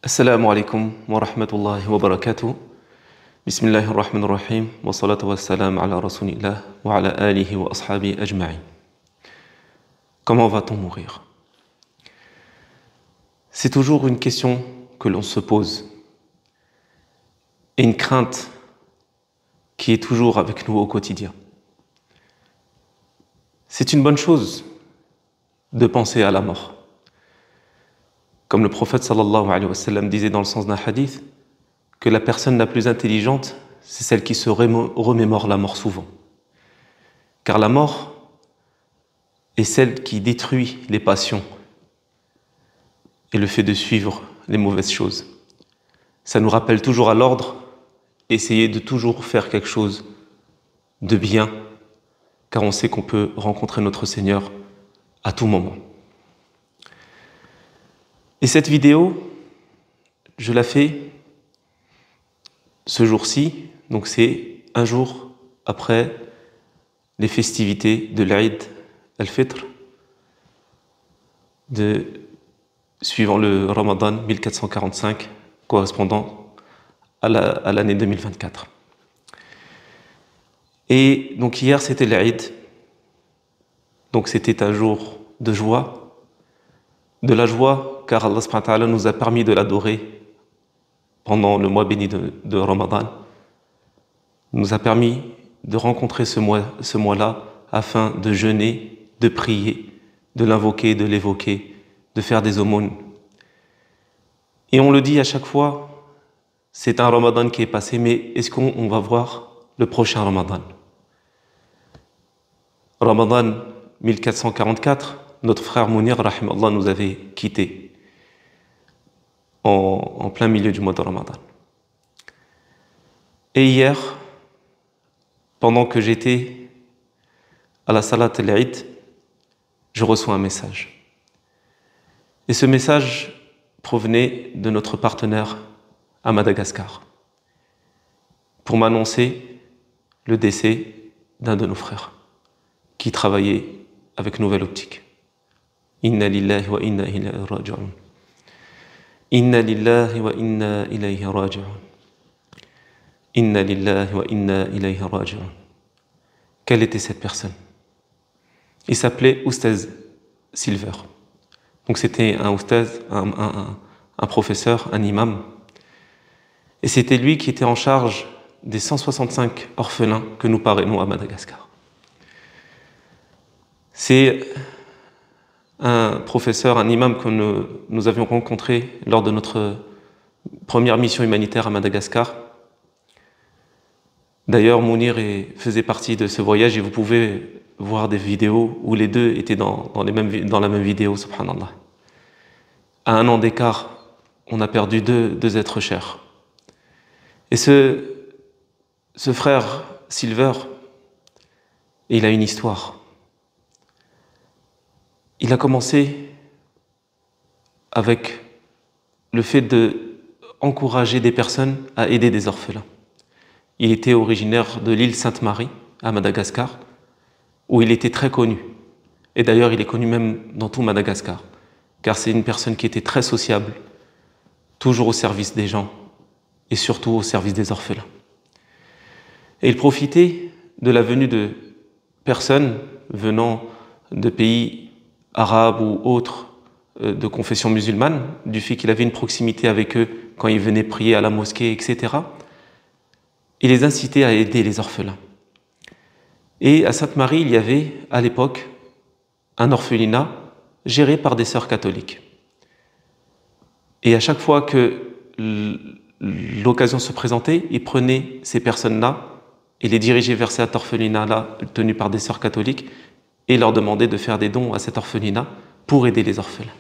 Assalamu alaikum wa rahmatullahi wa barakatuh. Bismillahir rahmanir rahim. Wa salatu wa salam ala rasulillah wa ala alihi wa ashabi ajma'in. Comment va-t-on mourir? C'est toujours une question que l'on se pose et une crainte qui est toujours avec nous au quotidien. C'est une bonne chose de penser à la mort. Comme le prophète sallallahu alayhi wa sallam disait dans le sens d'un hadith, que la personne la plus intelligente, c'est celle qui se remémore la mort souvent. Car la mort est celle qui détruit les passions et le fait de suivre les mauvaises choses. Ça nous rappelle toujours à l'ordre, essayer de toujours faire quelque chose de bien, car on sait qu'on peut rencontrer notre Seigneur à tout moment. Et cette vidéo, je la fais ce jour-ci, donc c'est un jour après les festivités de l'Aïd al-Fitr, suivant le Ramadan 1445, correspondant à l'année 2024. Et donc hier c'était l'Aïd, donc c'était un jour de joie, de la joie car Allah subhanahu wa ta'ala nous a permis de l'adorer pendant le mois béni de Ramadan, nous a permis de rencontrer ce mois-là afin de jeûner, de prier, de l'invoquer, de l'évoquer, de faire des aumônes. Et on le dit à chaque fois, c'est un Ramadan qui est passé, mais est-ce qu'on va voir le prochain Ramadan? Ramadan 1444, notre frère Mounir, rahimallah, nous avait quittés en plein milieu du mois de Ramadan. Et hier, pendant que j'étais à la Salat al-Eid, je reçois un message. Et ce message provenait de notre partenaire à Madagascar pour m'annoncer le décès d'un de nos frères qui travaillait avec Nouvelle Optique. Inna lillahi wa inna ilayhi raji'un. Inna lillahi wa inna ilayhi raji'un. Inna lillahi wa inna ilayhi raji'un. Quelle était cette personne? Il s'appelait Oustaz Silver. Donc c'était un oustaz, un professeur, un imam. Et c'était lui qui était en charge des 165 orphelins que nous parrainons à Madagascar. C'est un professeur, un imam que nous avions rencontré lors de notre première mission humanitaire à Madagascar. D'ailleurs, Mounir faisait partie de ce voyage et vous pouvez voir des vidéos où les deux étaient dans la même vidéo, subhanallah. À 1 an d'écart, on a perdu deux êtres chers. Et ce frère Silver, il a une histoire. Il a commencé avec le fait d'encourager des personnes à aider des orphelins. Il était originaire de l'île Sainte-Marie, à Madagascar, où il était très connu. Et d'ailleurs, il est connu même dans tout Madagascar, car c'est une personne qui était très sociable, toujours au service des gens, et surtout au service des orphelins. Et il profitait de la venue de personnes venant de pays arabes ou autres de confession musulmane, du fait qu'il avait une proximité avec eux quand ils venaient prier à la mosquée, etc. Il les incitait à aider les orphelins. Et à Sainte-Marie, il y avait à l'époque un orphelinat géré par des sœurs catholiques. Et à chaque fois que l'occasion se présentait, il prenait ces personnes-là et les dirigeait vers cet orphelinat-là tenu par des sœurs catholiques et leur demandait de faire des dons à cet orphelinat pour aider les orphelins.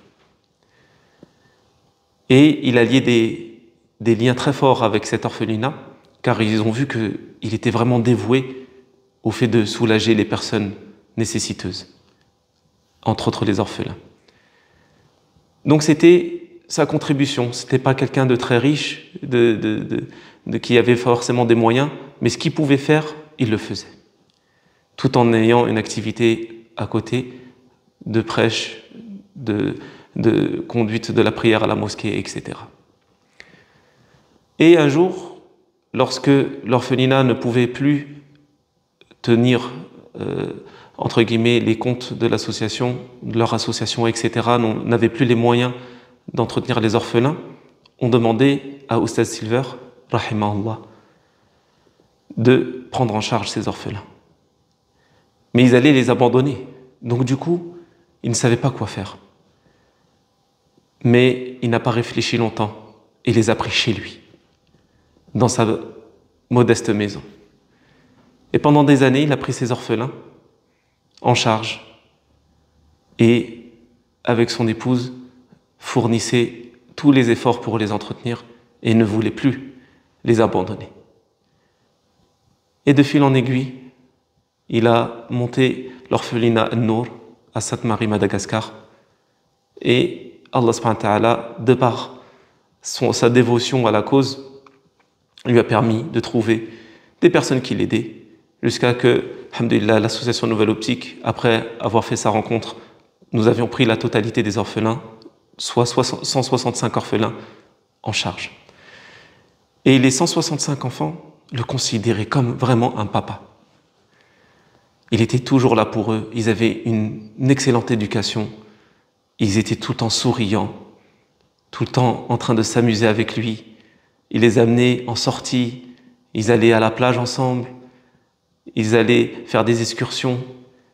Et il a lié des liens très forts avec cet orphelinat, car ils ont vu qu'il était vraiment dévoué au fait de soulager les personnes nécessiteuses, entre autres les orphelins. Donc c'était sa contribution, c'était pas quelqu'un de très riche, qui avait forcément des moyens, mais ce qu'il pouvait faire, il le faisait, tout en ayant une activité à côté de prêche, de conduite de la prière à la mosquée, etc. Et un jour, lorsque l'orphelinat ne pouvait plus tenir, entre guillemets, les comptes de l'association, de leur association, etc., n'avait plus les moyens d'entretenir les orphelins, on demandait à Oustaz Silver, rahimahullah, de prendre en charge ces orphelins. Mais ils allaient les abandonner. Donc du coup, ils ne savaient pas quoi faire. Mais il n'a pas réfléchi longtemps et les a pris chez lui, dans sa modeste maison. Et pendant des années, il a pris ces orphelins en charge et, avec son épouse, fournissait tous les efforts pour les entretenir et ne voulait plus les abandonner. Et de fil en aiguille, il a monté l'orphelinat An-Nour à Sainte-Marie, Madagascar. Et Allah subhanahu wa ta'ala, de par sa dévotion à la cause, lui a permis de trouver des personnes qui l'aidaient, jusqu'à que, alhamdulillah, l'association Nouvelle Optique, après avoir fait sa rencontre, nous avions pris la totalité des orphelins, soit 165 orphelins, en charge. Et les 165 enfants le considéraient comme vraiment un papa. Il était toujours là pour eux, ils avaient une excellente éducation, ils étaient tout le temps souriants, tout le temps en train de s'amuser avec lui. Il les amenait en sortie, ils allaient à la plage ensemble, ils allaient faire des excursions.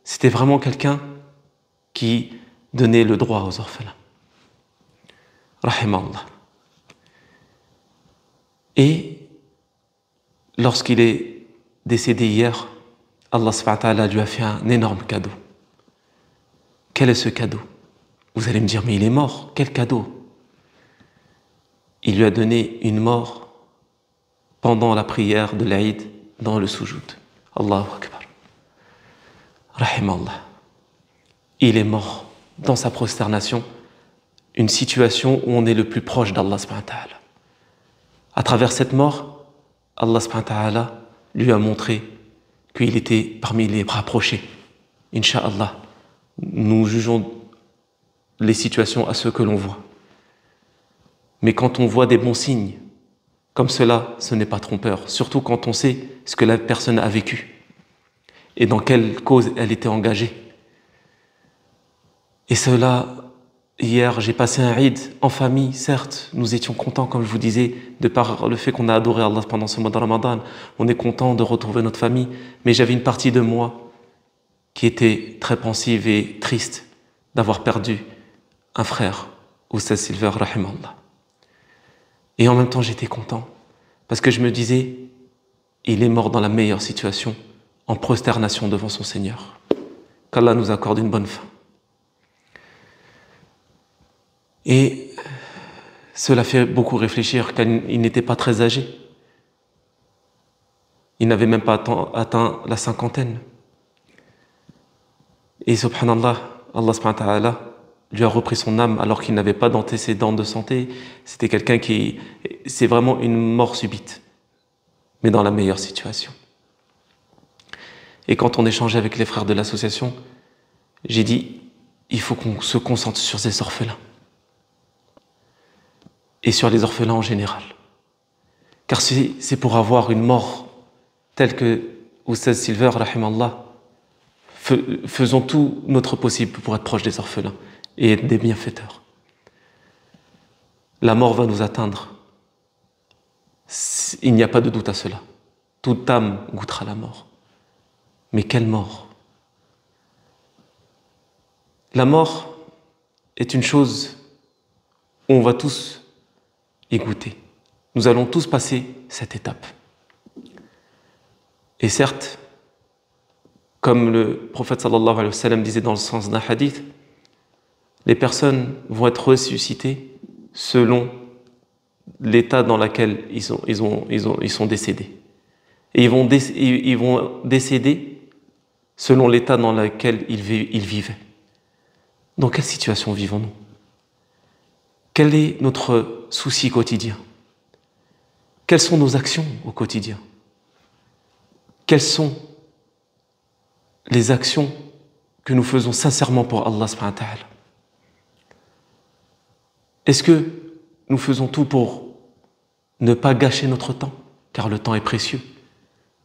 C'était vraiment quelqu'un qui donnait le droit aux orphelins. Rahimallah. Et lorsqu'il est décédé hier, Allah subhanahu wa ta'ala lui a fait un énorme cadeau. Quel est ce cadeau? Vous allez me dire, mais il est mort, quel cadeau? Il lui a donné une mort pendant la prière de l'Aïd dans le soujoud. Allahu Akbar. Rahimallah. Il est mort dans sa prosternation, une situation où on est le plus proche d'Allah subhanahu wa ta'ala. À travers cette mort, Allah subhanahu wa ta'ala lui a montré qu'il était parmi les rapprochés. Inch'Allah, nous jugeons les situations à ce que l'on voit. Mais quand on voit des bons signes, comme cela, ce n'est pas trompeur, surtout quand on sait ce que la personne a vécu et dans quelle cause elle était engagée. Et cela, hier, j'ai passé un Eid en famille, certes, nous étions contents, comme je vous disais, de par le fait qu'on a adoré Allah pendant ce mois de Ramadan, on est content de retrouver notre famille, mais j'avais une partie de moi qui était très pensive et triste d'avoir perdu un frère, Oustaz Silver, rahimallah. Et en même temps, j'étais content, parce que je me disais, il est mort dans la meilleure situation, en prosternation devant son Seigneur. Qu'Allah nous accorde une bonne fin. Et cela fait beaucoup réfléchir, car il n'était pas très âgé. Il n'avait même pas atteint la cinquantaine. Et subhanallah, Allah subhanahu wa ta'ala lui a repris son âme alors qu'il n'avait pas d'antécédents de santé. C'était quelqu'un qui... C'est vraiment une mort subite, mais dans la meilleure situation. Et quand on échangeait avec les frères de l'association, j'ai dit, il faut qu'on se concentre sur ces orphelins. Et sur les orphelins en général. Car c'est pour avoir une mort telle que Oustaz Silver, rahimallah, faisons tout notre possible pour être proche des orphelins et être des bienfaiteurs. La mort va nous atteindre. Il n'y a pas de doute à cela. Toute âme goûtera la mort. Mais quelle mort? La mort est une chose où on va tous y goûter. Nous allons tous passer cette étape. Et certes, comme le prophète sallallahu alayhi wa sallam disait dans le sens d'un hadith, les personnes vont être ressuscitées selon l'état dans lequel ils sont décédés. Et ils vont décéder selon l'état dans lequel ils vivaient. Dans quelle situation vivons-nous? Quel est notre souci quotidien? Quelles sont nos actions au quotidien? Quelles sont les actions que nous faisons sincèrement pour Allah subhanahu wa ta'ala? Est-ce que nous faisons tout pour ne pas gâcher notre temps, car le temps est précieux.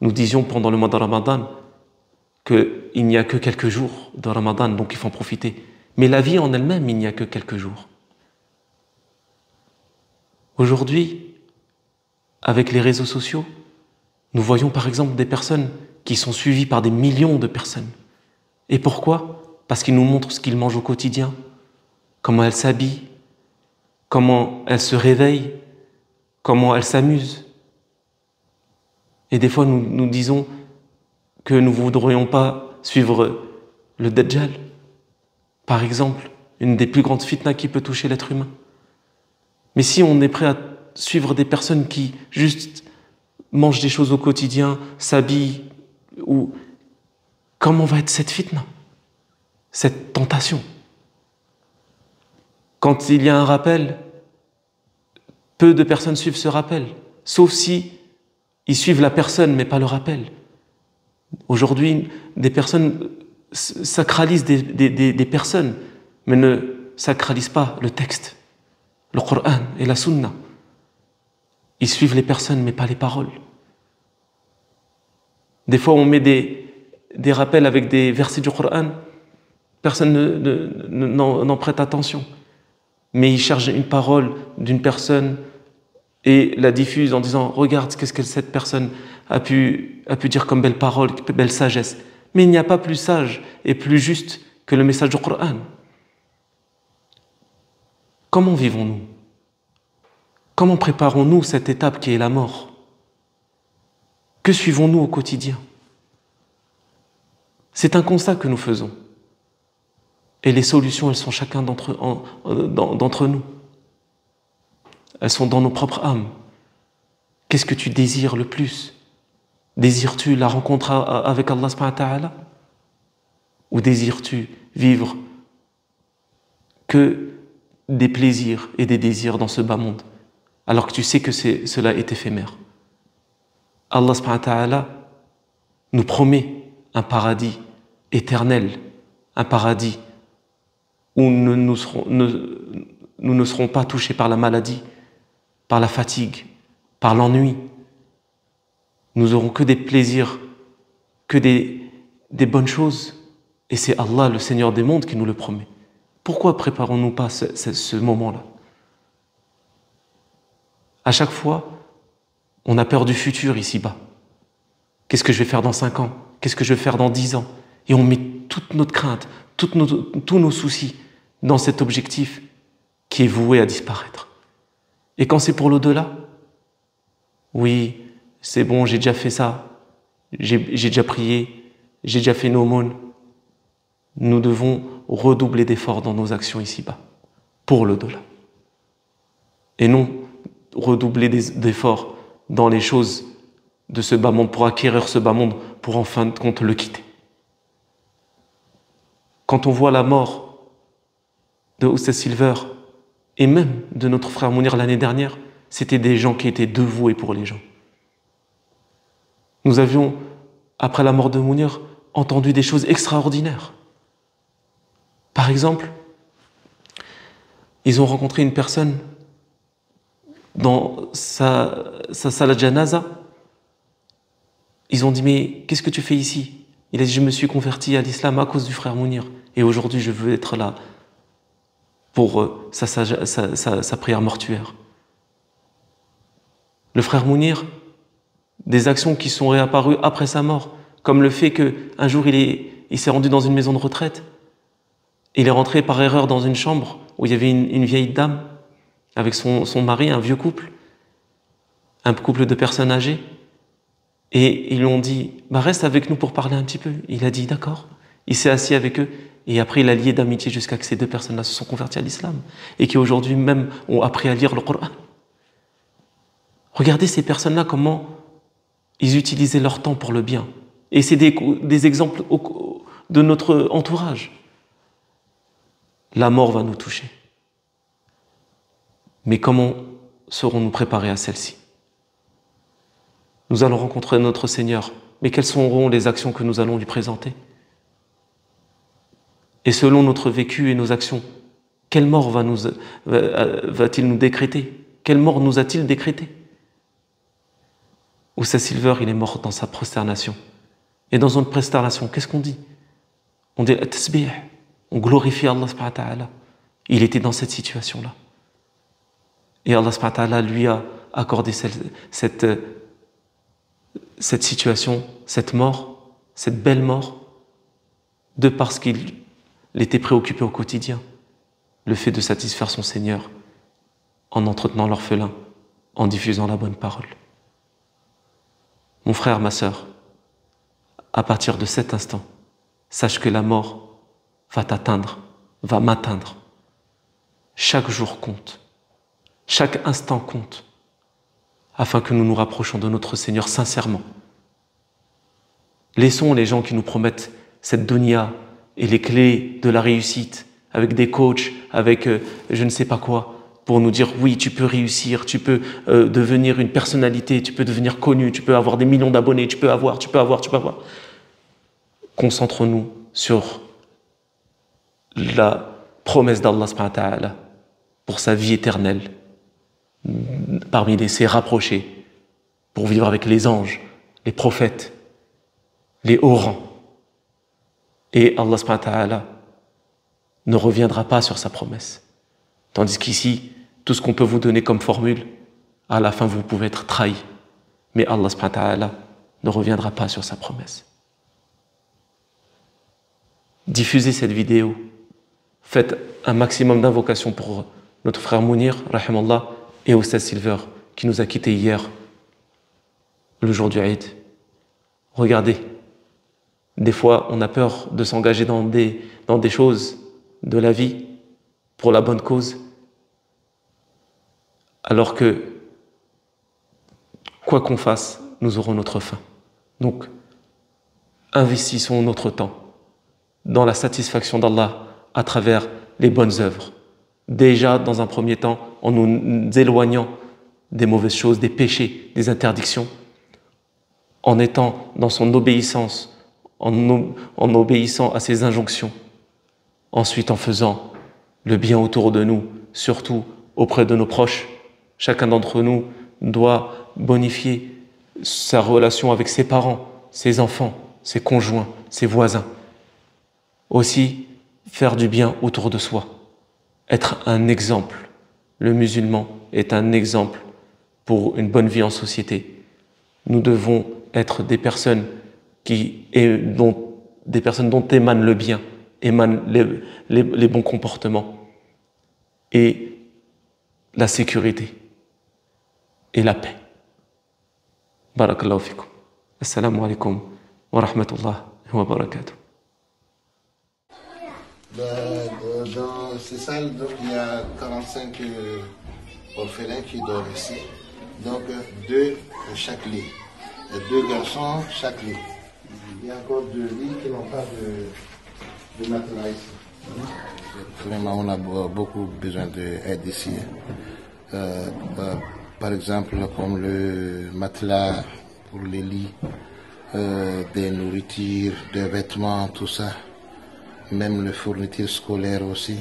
Nous disions pendant le mois de Ramadan qu'il n'y a que quelques jours de Ramadan, donc il faut en profiter. Mais la vie en elle-même, il n'y a que quelques jours. Aujourd'hui, avec les réseaux sociaux, nous voyons par exemple des personnes qui sont suivies par des millions de personnes. Et pourquoi? Parce qu'ils nous montrent ce qu'ils mangent au quotidien, comment elles s'habillent, comment elles se réveillent, comment elles s'amusent. Et des fois, nous disons que nous ne voudrions pas suivre le Dajjal, par exemple, une des plus grandes fitnas qui peut toucher l'être humain. Mais si on est prêt à suivre des personnes qui juste mangent des choses au quotidien, s'habillent, ou comment va être cette fitna, cette tentation? Quand il y a un rappel, peu de personnes suivent ce rappel, sauf si ils suivent la personne mais pas le rappel. Aujourd'hui, des personnes sacralisent des personnes, mais ne sacralisent pas le texte, le Coran et la Sunna. Ils suivent les personnes, mais pas les paroles. Des fois, on met des rappels avec des versets du Coran, personne n'en prête attention. Mais ils cherchent une parole d'une personne et la diffusent en disant « Regarde qu'est-ce que cette personne a pu dire comme belle parole, belle sagesse. » Mais il n'y a pas plus sage et plus juste que le message du Coran. Comment vivons-nous? Comment préparons-nous cette étape qui est la mort? Que suivons-nous au quotidien? C'est un constat que nous faisons. Et les solutions, elles sont chacun d'entre nous. Elles sont dans nos propres âmes. Qu'est-ce que tu désires le plus? Désires-tu la rencontre avec Allah subhanahu wa ta'ala? Ou désires-tu vivre que des plaisirs et des désirs dans ce bas monde, alors que tu sais que cela est éphémère? Allah subhanahu wa ta'ala nous promet un paradis éternel, un paradis où nous ne serons pas touchés par la maladie, par la fatigue, par l'ennui. Nous aurons que des plaisirs, que des bonnes choses. Et c'est Allah, le Seigneur des mondes, qui nous le promet. Pourquoi préparons-nous pas ce moment-là? À chaque fois, on a peur du futur ici-bas. Qu'est-ce que je vais faire dans 5 ans? Qu'est-ce que je vais faire dans 10 ans? Et on met toute notre crainte, tous nos soucis dans cet objectif qui est voué à disparaître. Et quand c'est pour l'au-delà, oui, c'est bon, j'ai déjà fait ça, j'ai déjà prié, j'ai déjà fait une aumône. Nous devons redoubler d'efforts dans nos actions ici-bas, pour l'au-delà. Et non redoubler d'efforts dans les choses de ce bas monde, pour acquérir ce bas monde, pour en fin de compte le quitter. Quand on voit la mort de Ousseh Silver, et même de notre frère Mounir l'année dernière, c'était des gens qui étaient dévoués pour les gens. Nous avions, après la mort de Mounir, entendu des choses extraordinaires. Par exemple, ils ont rencontré une personne dans sa salat janaza. Ils ont dit « Mais qu'est-ce que tu fais ici ?» Il a dit « Je me suis converti à l'islam à cause du frère Mounir. Et aujourd'hui, je veux être là pour sa prière mortuaire. » Le frère Mounir, des actions qui sont réapparues après sa mort, comme le fait qu'un jour il s'est rendu dans une maison de retraite. Il est rentré par erreur dans une chambre où il y avait une vieille dame avec son mari, un vieux couple, un couple de personnes âgées. Et ils lui ont dit « Reste avec nous pour parler un petit peu. » Il a dit « D'accord ». Il s'est assis avec eux et après il a lié d'amitié jusqu'à que ces deux personnes-là se sont converties à l'islam et qui aujourd'hui même ont appris à lire le Coran. Regardez ces personnes-là, comment ils utilisaient leur temps pour le bien. Et c'est des exemples de notre entourage. La mort va nous toucher. Mais comment serons-nous préparés à celle-ci? Nous allons rencontrer notre Seigneur, mais quelles seront les actions que nous allons lui présenter? Et selon notre vécu et nos actions, quelle mort va-t-il nous décréter? Quelle mort nous a-t-il décrété? Oussa Silver, il est mort dans sa prosternation. Et dans une prosternation, qu'est-ce qu'on dit? On dit at-tasbih, on glorifie Allah subhanahu wa ta'ala. Il était dans cette situation-là. Et Allah subhanahu wa ta'ala lui a accordé cette situation, cette mort, cette belle mort, de parce qu'il était préoccupé au quotidien. Le fait de satisfaire son Seigneur en entretenant l'orphelin, en diffusant la bonne parole. Mon frère, ma sœur, à partir de cet instant, sache que la mort va t'atteindre, va m'atteindre. Chaque jour compte, chaque instant compte, afin que nous nous rapprochions de notre Seigneur sincèrement. Laissons les gens qui nous promettent cette dunya et les clés de la réussite, avec des coachs, avec je ne sais pas quoi, pour nous dire oui, tu peux réussir, tu peux devenir une personnalité, tu peux devenir connu, tu peux avoir des millions d'abonnés, tu peux avoir. Concentrons-nous sur la promesse d'Allah subhanahu wa ta'ala pour sa vie éternelle, parmi ses rapprochés, pour vivre avec les anges, les prophètes, les hauts rangs. Et Allah subhanahu wa ta'ala ne reviendra pas sur sa promesse. Tandis qu'ici, tout ce qu'on peut vous donner comme formule, à la fin vous pouvez être trahi. Mais Allah subhanahu wa ta'ala ne reviendra pas sur sa promesse. Diffusez cette vidéo. Faites un maximum d'invocations pour notre frère Mounir, rahimallah, et Oustaz Silver, qui nous a quittés hier, le jour du Eid. Regardez, des fois on a peur de s'engager dans des choses de la vie pour la bonne cause, alors que quoi qu'on fasse, nous aurons notre fin. Donc, investissons notre temps dans la satisfaction d'Allah à travers les bonnes œuvres. Déjà, dans un premier temps, en nous éloignant des mauvaises choses, des péchés, des interdictions, en étant dans son obéissance, en obéissant à ses injonctions. Ensuite, en faisant le bien autour de nous, surtout auprès de nos proches. Chacun d'entre nous doit bonifier sa relation avec ses parents, ses enfants, ses conjoints, ses voisins. Aussi, faire du bien autour de soi. Être un exemple. Le musulman est un exemple pour une bonne vie en société. Nous devons être des personnes dont émane le bien, émanent les bons comportements et la sécurité et la paix. Barakallahu fikum. Assalamu alaikum wa rahmatullah wa barakatuh. Dans ces salles, donc, il y a 45 orphelins qui dorment ici. Donc 2 chaque lit. 2 garçons chaque lit. Il y a encore 2 lits qui n'ont pas de matelas ici. Vraiment, on a beaucoup besoin d'aide ici. Par exemple, comme le matelas pour les lits, des nourritures, des vêtements, tout ça. Même les fournitures scolaires aussi.